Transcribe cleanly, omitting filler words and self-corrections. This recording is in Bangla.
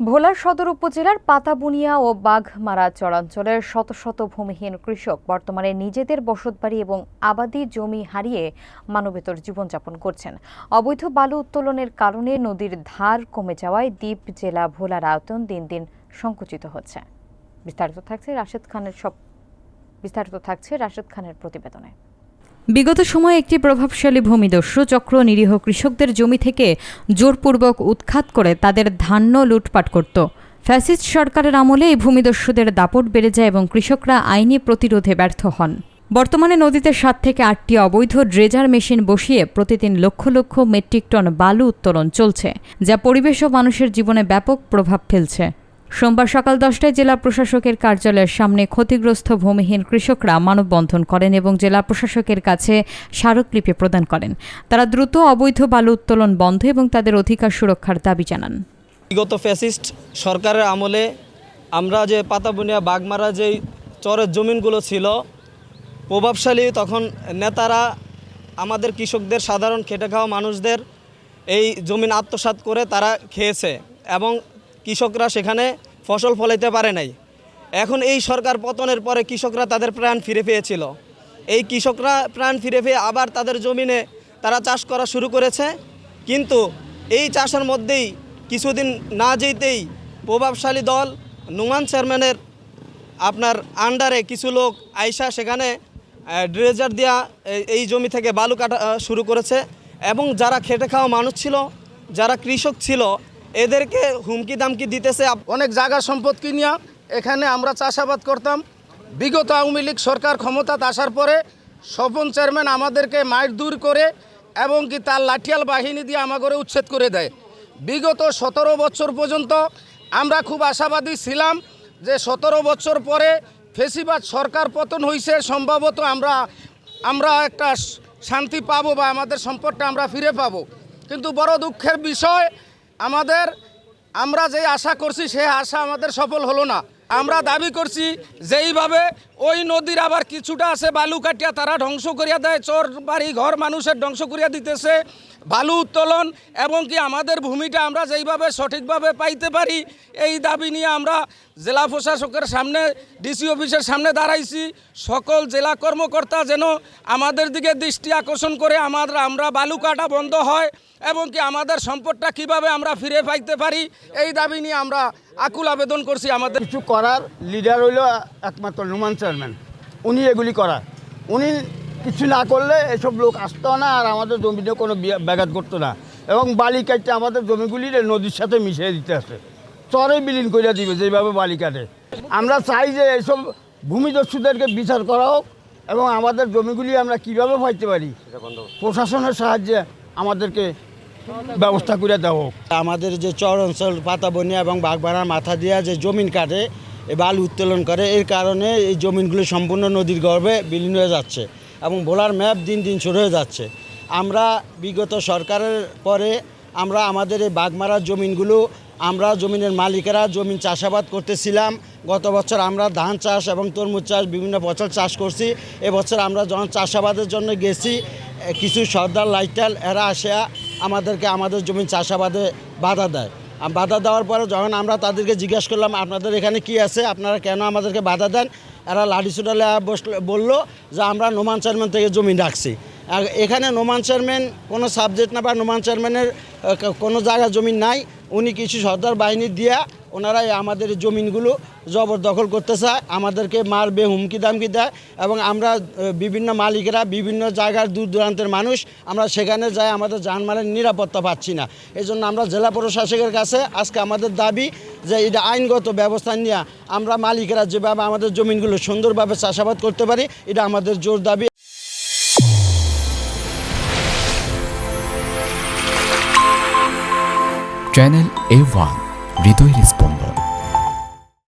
ভোলার সদর উপজেলার পাতাবুনিয়া ও বাঘমারা চরাঞ্চলের শত শত ভূমিহীন কৃষক বর্তমানে নিজেদের বসতবাড়ি এবং আবাদি জমি হারিয়ে মানবেতর জীবনযাপন করছেন। অবৈধ বালু উত্তোলনের কারণে নদীর ধার কমে যাওয়ায় দ্বীপ জেলা ভোলার আয়তন দিন দিন সংকুচিত হচ্ছে। বিস্তারিত থাকছে রাশেদ খানের প্রতিবেদনে। বিগত সময়ে একটি প্রভাবশালী ভূমিদস্যু চক্র নিরীহ কৃষকদের জমি থেকে জোরপূর্বক উৎখাত করে তাদের ধান্য লুটপাট করত। ফ্যাসিস্ট সরকারের আমলে এই ভূমিদস্যুদের দাপট বেড়ে যায় এবং কৃষকরা আইনি প্রতিরোধে ব্যর্থ হন। বর্তমানে নদীতে 7 থেকে 8টি অবৈধ ড্রেজার মেশিন বসিয়ে প্রতিদিন লক্ষ লক্ষ মেট্রিক টন বালু উত্তোলন চলছে, যা পরিবেশ ও মানুষের জীবনে ব্যাপক প্রভাব ফেলছে। সোমবার সকাল 10টায় জেলা প্রশাসকের কার্যালয়ের সামনে ক্ষতিগ্রস্ত ভূমিহীন কৃষকরা মানববন্ধন করেন এবং জেলা প্রশাসকের কাছে স্মারকলিপি প্রদান করেন। তারা দ্রুত অবৈধ বালু উত্তোলন বন্ধ এবং তাদের অধিকার সুরক্ষার দাবি জানান। বিগত ফ্যাসিস্ট সরকারের আমলে আমরা যে পাতাবুনিয়া বাঘমারা যেই চরের জমিনগুলো ছিল, প্রভাবশালী তখন নেতারা আমাদের কৃষকদের, সাধারণ খেটে খাওয়া মানুষদের এই জমিন আত্মসাৎ করে তারা খেয়েছে এবং কৃষকরা সেখানে ফসল ফলাইতে পারে নাই। এখন এই সরকার পতনের পরে কৃষকরা তাদের প্রাণ ফিরে পেয়েছিল। এই কৃষকরা প্রাণ ফিরে পেয়ে আবার তাদের জমিনে তারা চাষ করা শুরু করেছে, কিন্তু এই চাষের মধ্যেই কিছুদিন না যেতেই প্রভাবশালী দল নোমান চেয়ারম্যানের আপনার আন্ডারে কিছু লোক আইসা সেখানে ড্রেজার দেওয়া এই জমি থেকে বালু কাটা শুরু করেছে এবং যারা খেটে খাওয়া মানুষ ছিল, যারা কৃষক ছিল, এদেরকে হুমকি দামকি দিতেছে। অনেক জায়গা সম্পদ কিনিয়া এখানে আমরা চাষাবাদ করতাম। বিগত আওয়ামী লীগ সরকার ক্ষমতাতে আসার পরে স্বপন চেয়ারম্যান আমাদেরকে মাইর দূর করে এবং কি তার লাঠিয়াল বাহিনী দিয়ে আমাদের উচ্ছেদ করে দেয়। বিগত 17 বছর পর্যন্ত আমরা খুব আশাবাদী ছিলাম যে 17 বছর পরে ফেসিবাদ সরকার পতন হয়েছে, সম্ভবত আমরা একটা শান্তি পাবো বা আমাদের সম্পদটা আমরা ফিরে পাবো। কিন্তু বড় দুঃখের বিষয়, আমরা যে আশা করছি সেই আশা আমাদের সফল হলো না। আমরা দাবি করছি যেইভাবে ওই নদীর আবার কিছুটা আছে বালু কাটিয়া তারা ধ্বংস করিয়া দেয়, চর বাড়ি ঘর মানুষের ধ্বংস করিয়া দিতেছে। বালু উত্তোলন এবং কি আমাদের ভূমিটা আমরা যেইভাবে সঠিকভাবে পাইতে পারি, এই দাবি নিয়ে আমরা জেলা প্রশাসকের সামনে, ডিসি অফিসের সামনে দাঁড়াইছি। সকল জেলা কর্মকর্তা যেন আমাদের দিকে দৃষ্টি আকর্ষণ করে আমরা বালু কাটা বন্ধ হয় এবং কি আমাদের সম্পদটা কিভাবে আমরা ফিরে পাইতে পারি, এই দাবি নিয়ে আমরা আকুল আবেদন করছি। আমাদের কিছু করার লিডার হইল একমাত্র নোমান চেয়ারম্যান, উনি এগুলি করার। উনি কিছু না করলে এসব লোক আসতো না আর আমাদের জমিতে কোনো ব্যাঘাত করতো না এবং বালি কাটতে আমাদের জমিগুলি নদীর সাথে মিশিয়ে দিতে আসে, চরে বিলীন করে দিবে যেভাবে বালি কাটে। আমরা চাই যে এইসব ভূমিদস্যুদেরকে বিচার করা হোক এবং আমাদের জমিগুলি আমরা কীভাবে পাইতে পারি প্রশাসনের সাহায্যে আমাদেরকে ব্যবস্থা করে দেওয়া হোক। আমাদের যে চর অঞ্চল পাতাবনিয়া এবং বাঘমারার মাথা দিয়া যে জমিন কাটে, বালু উত্তোলন করে, এর কারণে এই জমিনগুলো সম্পূর্ণ নদীর গর্ভে বিলীন হয়ে যাচ্ছে এবং ভোলার ম্যাপ দিন দিন শুরু হয়ে যাচ্ছে। আমরা বিগত সরকারের পরে আমরা আমাদের এই বাঘমারার জমিনগুলো, আমরা জমিনের মালিকেরা জমিন চাষাবাদ করতেছিলাম। গত বছর আমরা ধান চাষ এবং তরমুজ চাষ, বিভিন্ন ফসল চাষ করছি। এবছর আমরা যখন চাষাবাদের জন্য গেছি, কিছু সর্দার লাইটাল এরা আসে আমাদেরকে আমাদের জমি চাষাবাদে বাধা দেয়। বাধা দেওয়ার পরে যখন আমরা তাদেরকে জিজ্ঞাসা করলাম আপনাদের এখানে কি আছে, আপনারা কেন আমাদেরকে বাধা দেন, এরা লাঠি ছুটালে বললো যে আমরা নোমান চেয়ারম্যান থেকে জমি রাখছি। এখানে নোমান চেয়ারম্যান কোনো সাবজেক্ট না বা নোমান চেয়ারম্যানের কোনো জায়গা জমি নাই। উনি কিছু সর্দার বাহিনী দিয়া ওনারাই আমাদের জমিনগুলো জবরদখল করতে চায়, আমাদেরকে মারবে, হুমকি দামকি দেয় এবং আমরা বিভিন্ন মালিকেরা, বিভিন্ন জায়গার দূর দূরান্তের মানুষ, আমরা সেখানে যাই আমাদের জানমালের নিরাপত্তা পাচ্ছি না। এই জন্য আমরা জেলা প্রশাসকের কাছে আজকে আমাদের দাবি যে এটা আইনগত ব্যবস্থা নিয়ে আমরা মালিকেরা যেভাবে আমাদের জমিনগুলো সুন্দরভাবে চাষাবাদ করতে পারি, এটা আমাদের জোর দাবি। চ্যানেল A1 হৃদয়ের স্পন্দন।